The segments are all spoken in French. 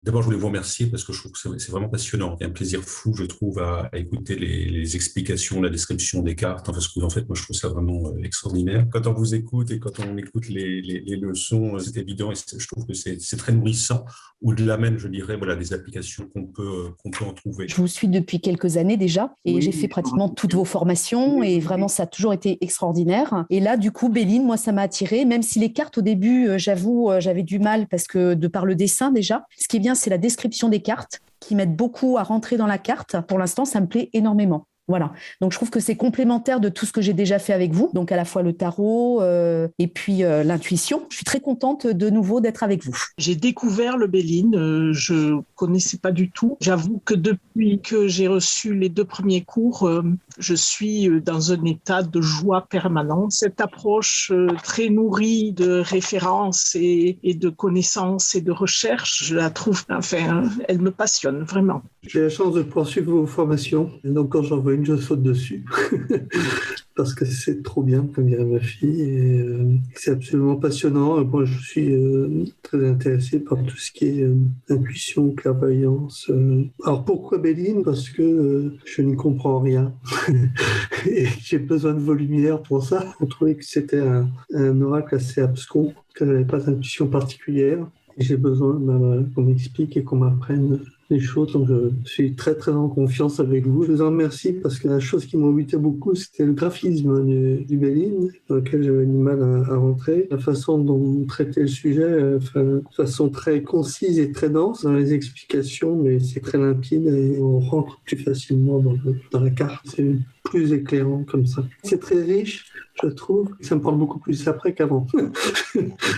D'abord, je voulais vous remercier parce que je trouve que c'est vraiment passionnant. Il y a un plaisir fou, je trouve, à écouter les explications, la description des cartes. Enfin, parce que, en fait, moi, je trouve ça vraiment extraordinaire. Quand on vous écoute et quand on écoute les leçons, c'est évident et je trouve que c'est très nourrissant. Au-delà même, je dirais, voilà, des applications qu'on peut en trouver. Je vous suis depuis quelques années déjà et j'ai fait pratiquement toutes vos formations et vraiment, ça a toujours été extraordinaire. Et là, du coup, Béline, moi, ça m'a attirée, même si les cartes, au début, j'avoue, j'avais du mal parce que de par le dessin déjà. Ce qui est bien, c'est la description des cartes qui m'aide beaucoup à rentrer dans la carte. Pour l'instant, ça me plaît énormément. Voilà. Donc, je trouve que c'est complémentaire de tout ce que j'ai déjà fait avec vous. Donc, à la fois le tarot et puis l'intuition. Je suis très contente de nouveau d'être avec vous. J'ai découvert le Béline. Je connaissais pas du tout. J'avoue que depuis que j'ai reçu les 2 premiers cours, je suis dans un état de joie permanente. Cette approche très nourrie de références et de connaissances et de recherches, je la trouve, enfin, elle me passionne vraiment. J'ai la chance de poursuivre vos formations. Et donc, quand j'en vois une, je saute dessus. Parce que c'est trop bien, comme dirait ma fille. Et c'est absolument passionnant. Moi, je suis très intéressé par tout ce qui est intuition, clairvoyance. Alors, pourquoi Béline? Parce que je n'y comprends rien. Et j'ai besoin de vos lumières pour ça. On trouvait que c'était un oracle assez abscon, que je n'avais pas d'intuition particulière. Et j'ai besoin qu'on m'explique et qu'on m'apprenne les choses. Donc, je suis très, très en confiance avec vous. Je vous en remercie parce que la chose qui m'embêtait beaucoup, c'était le graphisme du Béline, dans lequel j'avais du mal à rentrer. La façon dont vous traitez le sujet, de façon très concise et très dense dans les explications, mais c'est très limpide et on rentre plus facilement dans la carte. C'est plus éclairant comme ça. C'est très riche, je trouve. Ça me parle beaucoup plus après qu'avant.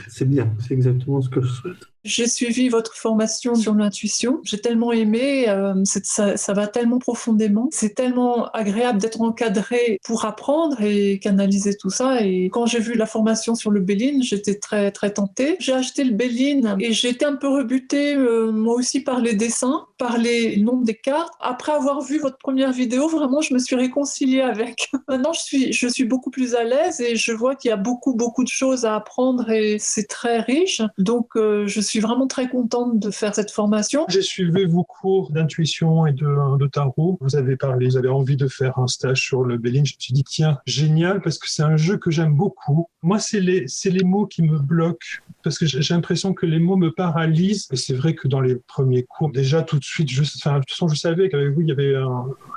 C'est bien, c'est exactement ce que je souhaite. J'ai suivi votre formation sur l'intuition. J'ai tellement aimé, ça va tellement profondément. C'est tellement agréable d'être encadré pour apprendre et canaliser tout ça. Et quand j'ai vu la formation sur le Béline, j'étais très, très tentée. J'ai acheté le Béline et j'ai été un peu rebutée, moi aussi, par les dessins, par les noms des cartes. Après avoir vu votre première vidéo, vraiment, je me suis réconciliée avec. Maintenant, je suis beaucoup plus à l'aise et je vois qu'il y a beaucoup, beaucoup de choses à apprendre et c'est très riche. Donc, je suis vraiment très contente de faire cette formation. J'ai suivi vos cours d'intuition et de tarot. Vous avez envie de faire un stage sur le Béline. Je me suis dit, tiens, génial, parce que c'est un jeu que j'aime beaucoup. Moi, c'est les mots qui me bloquent, parce que j'ai l'impression que les mots me paralysent. Et c'est vrai que dans les premiers cours, déjà tout de suite, de toute façon, je savais qu'avec vous, il y avait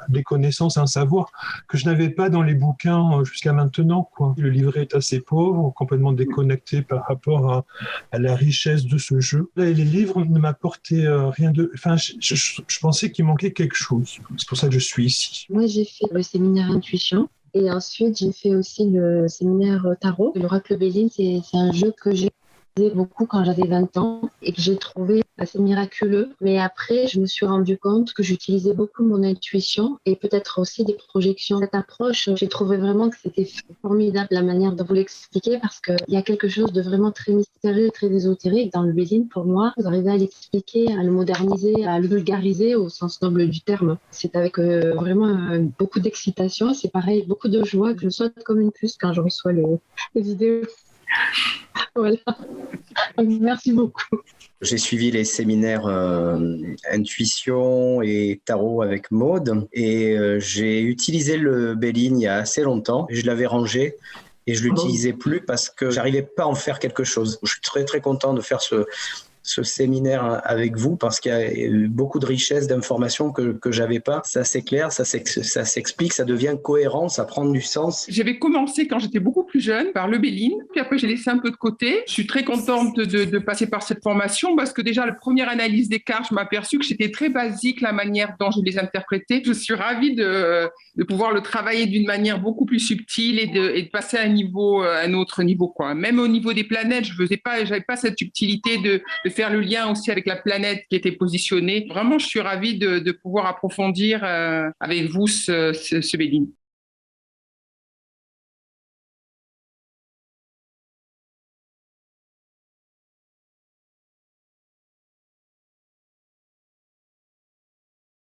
des connaissances, un savoir que je n'avais pas dans les bouquins jusqu'à maintenant, quoi. Le livret est assez pauvre, complètement déconnecté par rapport à la richesse de ce jeu. Là, les livres ne m'apportaient rien de... Enfin, je pensais qu'il manquait quelque chose. C'est pour ça que je suis ici. Moi, j'ai fait le séminaire Intuition. Et ensuite, j'ai fait aussi le séminaire Tarot. L'Oracle Béline, c'est un jeu que j'ai utilisé beaucoup quand j'avais 20 ans et que j'ai trouvé assez miraculeux. Mais après, je me suis rendu compte que j'utilisais beaucoup mon intuition et peut-être aussi des projections. Cette approche, j'ai trouvé vraiment que c'était formidable la manière de vous l'expliquer parce qu'il y a quelque chose de vraiment très mystérieux, très ésotérique dans le Béline. Pour moi, vous arrivez à l'expliquer, à le moderniser, à le vulgariser au sens noble du terme. C'est avec vraiment beaucoup d'excitation. C'est pareil, beaucoup de joie que je saute comme une puce quand je reçois les vidéos. Voilà. Merci beaucoup. J'ai suivi les séminaires intuition et tarot avec Maude et j'ai utilisé le Béline il y a assez longtemps. Je l'avais rangé et je l'utilisais plus parce que j'arrivais pas à en faire quelque chose. Je suis très très content de faire ce séminaire avec vous parce qu'il y a eu beaucoup de richesse d'informations que j'avais pas. Ça s'éclaire, ça s'explique, ça devient cohérent, ça prend du sens. J'avais commencé quand j'étais beaucoup plus jeune par le Béline, puis après j'ai laissé un peu de côté. Je suis très contente de passer par cette formation parce que déjà la première analyse des cartes, je m'aperçus que c'était très basique la manière dont je les interprétais. Je suis ravie de pouvoir le travailler d'une manière beaucoup plus subtile et de passer à un autre niveau, quoi. Même au niveau des planètes, j'avais pas cette subtilité de faire le lien aussi avec la planète qui était positionnée. Vraiment, je suis ravie de pouvoir approfondir avec vous ce Béline.